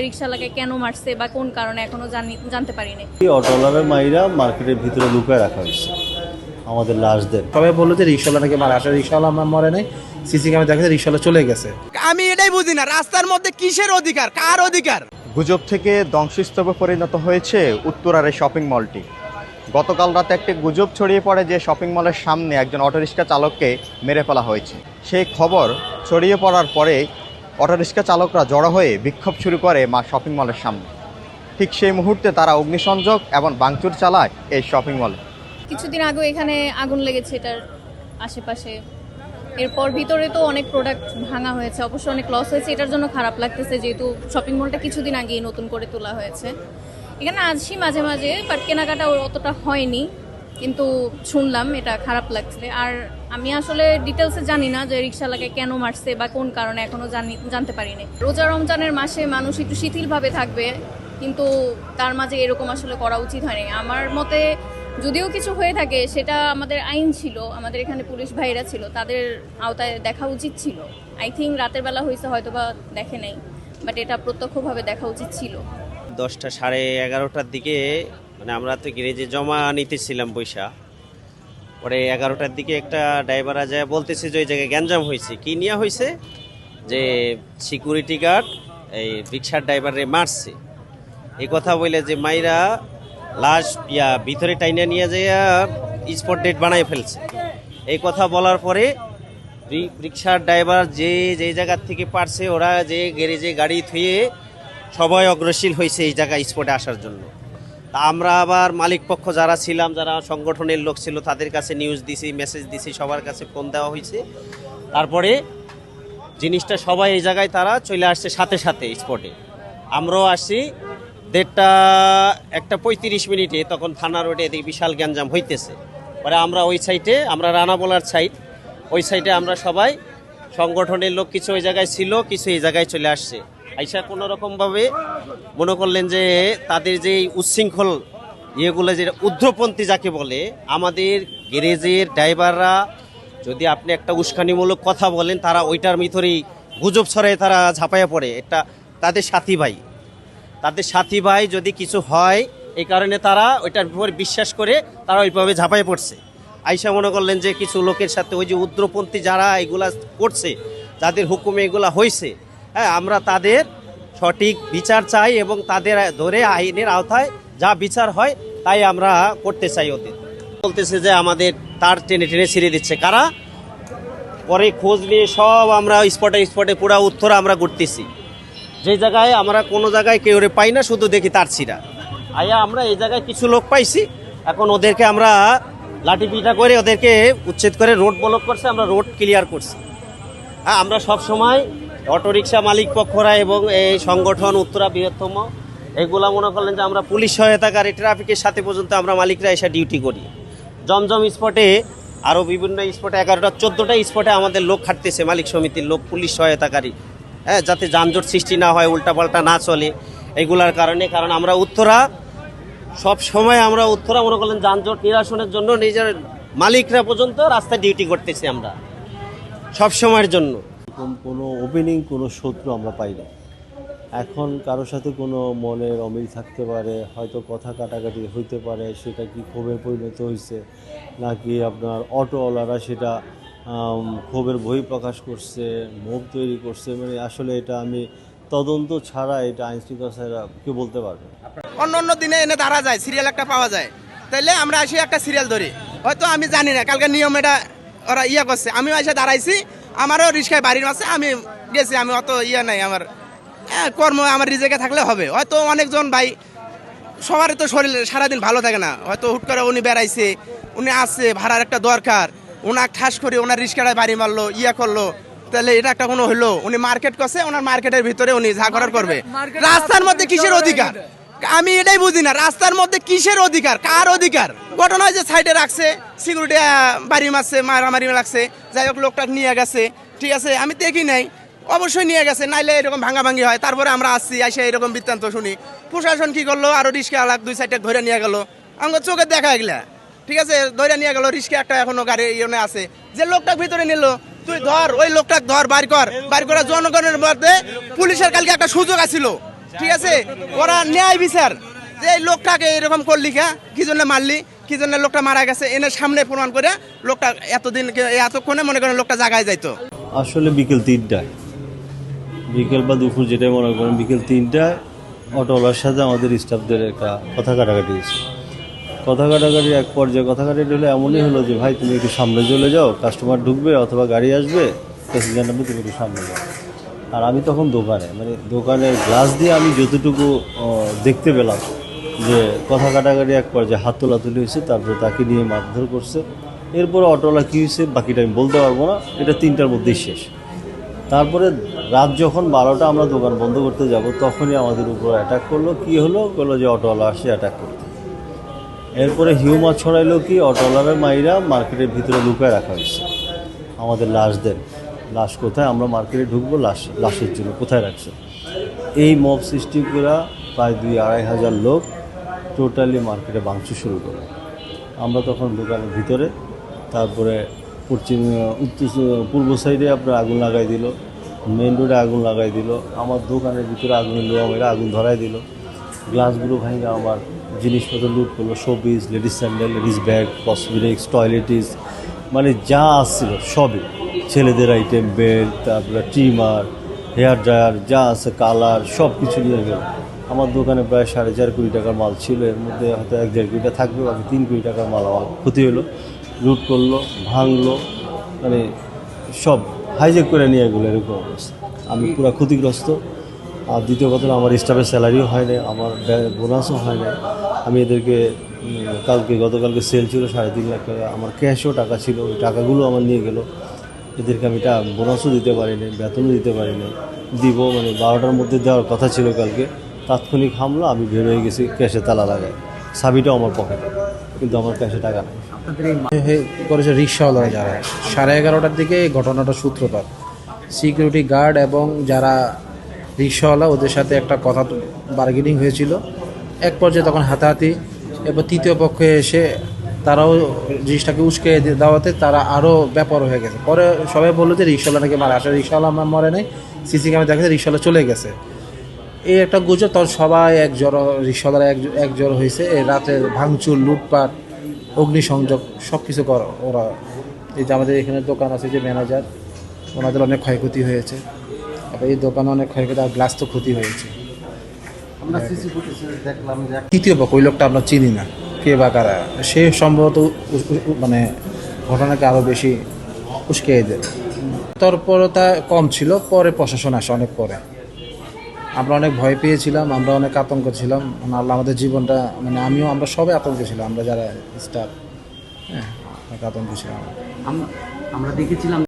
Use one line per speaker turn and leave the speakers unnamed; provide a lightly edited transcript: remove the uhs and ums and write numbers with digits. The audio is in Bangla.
রিকশাওয়ালাকে কেন মারছে বা কোন কারণে এখনো জানতে পারিনি।
অটোওয়ালার মাইরা মার্কেটের ভিতরে লুকায় রাখা হয়েছে আমাদের লাশদের।
সবাই বললো যে রিকশাওয়ালা নাকি মারা, আসলে রিকশাওয়ালা আমার মরে নাই, সিসি ক্যামেরা দেখা যায় রিকশাওয়ালা চলে গেছে।
আমি এটাই বুঝি না, রাস্তার মধ্যে কিসের অধিকার, কার অধিকার?
গুজব থেকে ধ্বংসস্তূপে পরিণত হয়েছে উত্তরার এই শপিং মলটি। গতকাল রাতে একটি গুজব ছড়িয়ে পড়ে যে শপিং মলের সামনে একজন অটোরিক্সা চালককে মেরে ফেলা হয়েছে। সেই খবর ছড়িয়ে পড়ার পরে অটোরিক্সা চালকরা জড়ো হয়ে বিক্ষোভ শুরু করে শপিং মলের সামনে। ঠিক সেই মুহূর্তে তারা অগ্নিসংযোগ এবং ভাঙচুর চালায় এই শপিং মলে।
কিছুদিন আগে এখানে আগুন লেগেছে এটার আশেপাশে, এরপর ভিতরে তো অনেক প্রোডাক্ট ভাঙা হয়েছে, অবশ্য অনেক লস হয়েছে। এটার জন্য খারাপ লাগতেছে, যেহেতু শপিং মলটা কিছুদিন আগেই নতুন করে তোলা হয়েছে। এখানে আসি মাঝে মাঝে, বাট কেনাকাটা অতটা হয়নি, কিন্তু শুনলাম এটা খারাপ লাগছে। আর আমি আসলে ডিটেলসে জানি না যে রিকশাওয়ালাকে কেন মারছে বা কোন কারণে এখনো জানতে পারিনি। রোজা রমজানের মাসে মানুষ একটু শিথিলভাবে থাকবে, কিন্তু তার মাঝে এরকম আসলে করা উচিত হয়নি আমার মতে। যদিও কিছু হয়ে থাকে সেটা আমাদের আইন ছিল, আমাদের এখানে পুলিশ ভাইরা ছিল, তাদের আওতায় দেখা উচিত ছিল। আই থিঙ্ক রাতের বেলা হয়েছে, হয়তো বা দেখে নেই, বাট এটা প্রত্যক্ষভাবে দেখা উচিত ছিল।
10টা সাড়ে 11টার দিকে, মানে আমরা তো গ্যারেজে জমা নিতেছিলাম পয়সা, পরে 11টার দিকে একটা ড্রাইভার যায় বলতেছে যে ওই জায়গায় গ্যাঞ্জাম হয়েছে। কি নিয়ে হয়েছে? যে সিকিউরিটি গার্ড এই রিক্সার ড্রাইভারে মারছে। এই কথা বলে যে মাইরা লাশ ভিতরে টাইনা নিয়ে যাইয়া স্পট ডেট বানাই ফেলছে। এই কথা বলার পরে রিক্সার ড্রাইভার যে জায়গার থেকে পারছে, ওরা যে গ্যারেজে গাড়ি থুয়ে সবাই অগ্রসীল হয়েছে এই জায়গায় স্পটে আসার জন্য। তা আমরা আবার মালিক পক্ষ যারা ছিলাম, যারা সংগঠনের লোক ছিল, তাদের কাছে নিউজ দিছি, মেসেজ দিছি, সবার কাছে ফোন দেওয়া হয়েছে। তারপরে জিনিসটা সবাই এই জায়গায় তারা চলে আসছে সাথে সাথে স্পটে। আমরাও আসছি 1:35 তখন থানা রোডে এদিকে বিশাল গ্যাঞ্জাম হইতেছে। পরে আমরা ওই সাইডে, আমরা রানা বলার সাইড, ওই সাইডে আমরা সবাই সংগঠনের লোক কিছু ওই জায়গায় ছিল, কিছু এই জায়গায় চলে আসছে। আইসা কোনো রকমভাবে মনে করলেন যে তাদের যে উচ্ছৃঙ্খল ইয়েগুলো, যেটা উগ্রপন্থী যাকে বলে, আমাদের গ্যারেজের ড্রাইভাররা যদি আপনি একটা উস্কানিমূলক কথা বলেন, তারা ওইটার ভিতরেই গুজব ছড়ায় তারা ঝাঁপাইয়া পড়ে। এটা তাদের সাথী ভাই যদি কিছু হয়, এই কারণে তারা ওইটার উপর বিশ্বাস করে তারা ওইভাবে ঝাঁপাই পড়ছে। আইসা মনে করলেন যে কিছু লোকের সাথে ওই যে উগ্রপন্থী যারা এগুলা করছে, যাদের হুকুমে এগুলা হয়েছে, হ্যাঁ, আমরা তাদের সঠিক বিচার চাই এবং তাদের ধরে আইনের আওতায় যা বিচার হয় তাই আমরা করতে চাই। ওদের বলতেছে যে আমাদের তার টেনে টেনে ছিঁড়ে দিচ্ছে কারা। পরে খোঁজ নিয়ে সব আমরা স্পটে পুরা উত্তরা আমরা ঘুরতেছি, যে জায়গায় আমরা কোনো জায়গায় কেউ পাই না, শুধু দেখি তার ছিঁড়া। আয়া আমরা এই জায়গায় কিছু লোক পাইছি, এখন ওদেরকে আমরা লাঠি পিটা করে ওদেরকে উচ্ছেদ করে রোড ব্লক করছে, আমরা রোড ক্লিয়ার করছি। হ্যাঁ, আমরা সব সময় অটোরিকশা মালিক পক্ষরা এবং এই সংগঠন উত্তরা বৃহত্তম, এগুলা মনে করলেন যে আমরা পুলিশ সহায়তাকারী ট্রাফিকের সাথে পর্যন্ত আমরা মালিকরা এসে ডিউটি করি। জমজম স্পটে, আরও বিভিন্ন স্পটে 11টা 14টা স্পটে আমাদের লোক খাটতেছে, মালিক সমিতির লোক, পুলিশ সহায়তাকারী, হ্যাঁ, যাতে যানজট সৃষ্টি না হয়, উল্টাপাল্টা না চলে এগুলার কারণে। কারণ আমরা উত্তরা সব সময় মনে করলেন যানজট নিরসনের জন্য নিজের মালিকরা পর্যন্ত রাস্তায় ডিউটি করতেছি আমরা সব সময়ের জন্য।
কোনো ওপেনিং, কোনো শত্রু আমরা পাই না। এখন কারোর সাথে কোনো মনের অমিল থাকতে পারে, হয়তো কথা কাটাকাটি হইতে পারে, সেটা কি ক্ষোভের পরিণত হয়েছে নাকি আপনার অটোওয়ালারা সেটা ক্ষোভের বহি প্রকাশ করছে, মুভ তৈরি করছে, মানে আসলে এটা আমি তদন্ত ছাড়া এটা আইন শৃঙ্খলা কেউ বলতে পারবে।
অন্য দিনে এনে দাঁড়া যায়, সিরিয়াল একটা পাওয়া যায়, তাইলে আমরা আসি একটা সিরিয়াল ধরি। হয়তো আমি জানি না কালকে নিয়ম এটা ওরা করছে, আমি এসে দাঁড়াইছি, আমারও রিস্কায় বাড়ির মাসে আমি গেছি, আমি অত নাই, আমার কর্ম আমার রিজেকে থাকলে হবে। হয়তো অনেকজন ভাই, সবারই তো শরীর সারাদিন ভালো থাকে না, হয়তো হুট করে উনি বেড়াইছে, উনি আসছে, ভাড়ার একটা দরকার, ওনার ঠাস করে ওনার রিস্কাটায় বাড়ি মারলো, করলো, তাহলে এটা একটা কোনো হইলো। উনি মার্কেট করছে, ওনার মার্কেটের ভিতরে উনি যা করার করবে। রাস্তার মধ্যে কিসের অধিকার? আমি এটাই বুঝি না, রাস্তার মধ্যে কিসের অধিকার, কার অধিকার? ঘটনা হয় যে সাইডে রাখছে, সিকিউরিটি বাড়ি মারছে, মারামারি লাগছে, যাই হোক লোকটা নিয়ে গেছে, ঠিক আছে, আমি দেখি নাই, অবশ্যই নিয়ে গেছে, নাইলে এরকম ভাঙাভাঙি হয়। তারপরে আমরা আসছি, এসে এরকম বৃত্তান্ত শুনি। প্রশাসন কি করলো, আরো রিস্কা আলাক 2-4টা ধরে নিয়ে গেল, আমার চোখে দেখা এগুলা, ঠিক আছে, ধরে নিয়ে গেল। রিস্কা একটা এখনো গাড়ি আছে, যে লোকটা ভিতরে নিল, তুই ধর, ওই লোকটা ধর, বাইর করা জনগণের মধ্যে পুলিশের কালকে একটা সুযোগ আছিল, ঠিক আছে, ওরা ন্যায় বিচার যে এই লোকটাকে এরকম করলি কি জন্য মারলি, কি জন্য লোকটা মারা গেছে এনে সামনে প্রমাণ করে লোকটা এতক্ষণে মনে করেন লোকটা জায়গায় যাইতো।
আসলে বিকেল 3টায়, বিকেল বা দুপুর যেটাই মনে করেন, বিকেল 3টায় অটোওয়ালার সাথে আমাদের স্টাফদের একটা কথা কাটাকাটি হয়েছে। কথা কাটাকাটির এক পর্যায়ে কথা কাটাকাটি হলে এমনই হলো যে ভাই তুমি একটু সামনে চলে যাও, কাস্টমার ঢুকবে অথবা গাড়ি আসবে, প্যাসেঞ্জার নামবে, তুমি একটু সামনে যাও। আর আমি তখন দোকানে, মানে দোকানের গ্লাস দিয়ে আমি যতটুকু দেখতে পেলাম যে কথা কাটাকাটি এক পর্যায়ে হাত তোলাতুলি হয়েছে, তারপরে তাকে নিয়ে মারধর করছে। এরপরে অটোওয়ালা কী হয়েছে বাকিটা আমি বলতে পারবো না, এটা 3টার মধ্যেই শেষ। তারপরে রাত যখন 12টা আমরা দোকান বন্ধ করতে যাব তখনই আমাদের উপর অ্যাটাক করলো। কি হলো যে অটোওয়ালা আসে অ্যাটাক করতে। এরপরে হিউমার ছড়াইলো কি অটোওয়ালার মাইরা মার্কেটের ভিতরে লুকায় রাখা হয়েছে আমাদের লাশদের। লাশ কোথায়, আমরা মার্কেটে ঢুকবো লাশের জন্য কোথায় রাখছে। এই মব সৃষ্টি করা প্রায় 2-2.5 হাজার লোক টোটালি মার্কেটে ভাঙচুর শুরু করে। আমরা তখন দোকানের ভিতরে, তারপরে পূর্ব সাইডে আপনার আগুন লাগাই দিল, মেন রোডে আগুন লাগাই দিল, আমার দোকানের ভিতরে আগুনের লোহা মেরে আগুন ধরাই দিল। গ্লাসগুলো ভাঙে আমার জিনিসপত্র লুট করলো, showpiece, ladies sandal, ladies bag, cosmetics, toiletries, মানে যা আসছিল সবই, ছেলেদের আইটেম, বেল্ট, তারপরে ট্রিমার, হেয়ার ড্রায়ার, যা আছে কালার, সব কিছু নিয়ে গেল। আমার দোকানে প্রায় 4.5 কোটি টাকার মাল ছিল, এর মধ্যে হয়তো 1-1.5 কোটি টাকা থাকবে, বাকি 3 কোটি টাকার মাল আমার ক্ষতি হলো। লুট করলো, ভাঙলো, মানে সব হাইজেক করে নিয়ে গেলো, এরকম অবস্থা। আমি পুরো ক্ষতিগ্রস্ত। আর দ্বিতীয় কথা, আমার স্টাফের স্যালারিও হয় না, আমার বোনাসও হয় না। আমি এদেরকে গতকালকে সেল ছিল 3.5 লাখ টাকা, আমার ক্যাশও টাকা ছিল, ওই টাকাগুলো আমার নিয়ে গেল। এদেরকে আমি বোনাসও দিতে পারি না, বেতনও দিতে পারি না। দিব মানে 12টার মধ্যে দেওয়ার কথা ছিল কালকে, তাৎক্ষণিক হামলা, আমি বের হয়ে গেছি, ক্যাশে তালা লাগাই, চাবিটাও আমার পকেটে, কিন্তু আমার ক্যাশে টাকা নেই।
করেছে রিক্সাওয়ালারা, যারা 11:30টার দিকে এই ঘটনাটা সূত্রপাত। সিকিউরিটি গার্ড এবং যারা রিক্সাওয়ালা, ওদের সাথে একটা কথা বার্গেনিং হয়েছিল। এক পর্যায়ে তখন হাতাহাতি, এবার তৃতীয় পক্ষে এসে তারাও জিনিসটাকে উস্কে দেওয়াতে তারা আরও ব্যাপার হয়ে গেছে। পরে সবাই বললো যে রিক্সাওয়ালা নাকি মারা, আসলে রিক্সাওয়ালা আমার মরে নাই, সিসি ক্যামেরা দেখা যায় রিক্সাওয়ালা চলে গেছে। এই একটা গুজব, তখন সবাই রিক্সাওয়ালারা এক জড়ো হয়েছে। এই রাতে ভাঙচুর, লুটপাট, অগ্নিসংযোগ সব কিছু করা ওরা। এই যে আমাদের এখানে দোকান আছে, যে ম্যানেজার, ওনাদের অনেক ক্ষয়ক্ষতি হয়েছে। আবার এই দোকানে অনেক ক্ষয়ক্ষতি, আর গ্লাস তো ক্ষতি হয়েছে।
আমরা সিসি ফুটেজে দেখলাম যে
তৃতীয় পক্ষ, ওই লোকটা আমরা চিনি না কে বা কারা, সে সম্ভবত মানে ঘটনাকে আরও বেশি উস্কে দেয়। তৎপরতা কম ছিল, পরে প্রশাসন আসে অনেক পরে। আমরা অনেক ভয় পেয়েছিলাম, আমরা অনেক আতঙ্ক ছিলাম, আল্লাহ আমাদের জীবনটা, মানে আমরা সবাই আতঙ্কে ছিলাম, আমরা যারা স্টাফ, হ্যাঁ, অনেক আতঙ্ক ছিলাম।
আমরা দেখেছিলাম